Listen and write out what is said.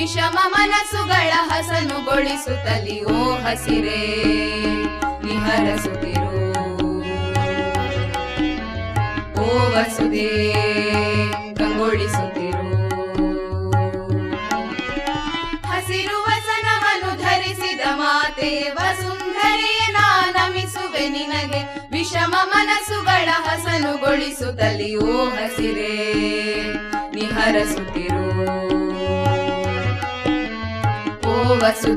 ವಿಷಮ ಮನಸ್ಸುಗಳ ಹಸನುಗೊಳಿಸುತ್ತಲಿ ಓ ಹಸಿರೇ ನಿಹರಸುತ್ತಿರು. ಓ ವಸುದೇ ಕಂಗೊಳಿಸುತ್ತಿರು. ಹಸಿರು ವಸನವನ್ನು ಧರಿಸಿದ ಮಾತೆ ವಸುಂಧರೆಯೇ ನಮಿಸುವೆ ನಿನಗೆ. ವಿಷಮ ಮನಸ್ಸುಗಳ ಹಸನುಗೊಳಿಸುತ್ತಲಿ ಓ ಹಸಿರೇ ನಿಹರಸುತ್ತಿರು. ಓ ವಸು